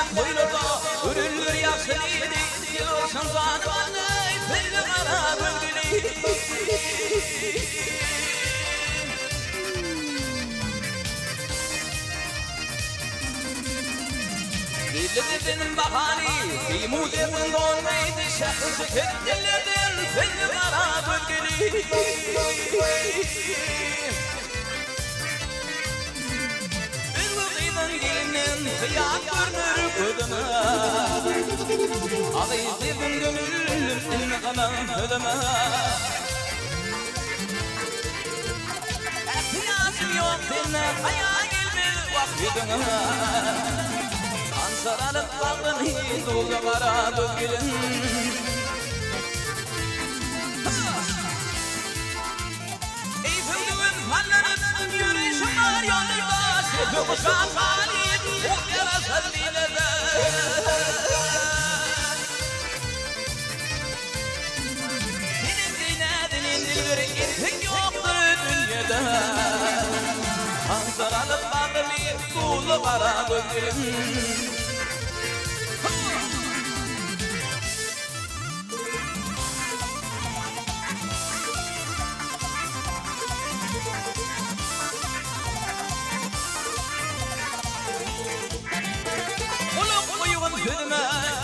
ben koyulurdu ürünlür yaxşılıydı diyorsan zanımanı belli kara bölgülü Dillerden bahani, kıymudetin dolmaydı şahsı kettillerden belli kara bölgeli Ürgüdüydün gelinin kıyak görünür ödüme Ağızlıydın gönüllüm ilmi kanan ödüme Ehtiyacım yok dinle kaya gelmez vakfidine Ansaralık bağın hiç oldu kara bölgelin Eyfildüğün hallerin yürüyüşüm var yolunda Dokuşan haliyet o yarasın dilede Senin dinledinin dilleri irtik yoktur dünyada Ansaralık bağın hiç oldu kara bölgelin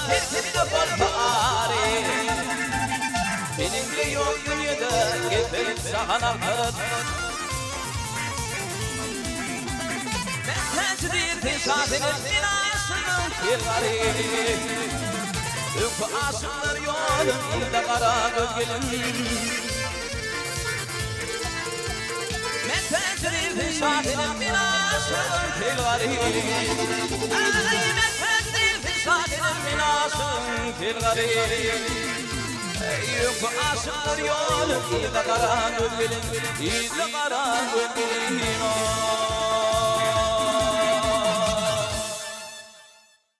Sesinde bol bari Benimle yok dünyada Getirip sahana kıt Ben tecdir tesadının binasının kirleri Öykü aşıklar yolun ilde kara gölgelin Ben tecdir tesadının binasının kirleri Sadinin binasın kirleri Yok aşıklar yolu İzle kara gölgelin İzle kara gölgelin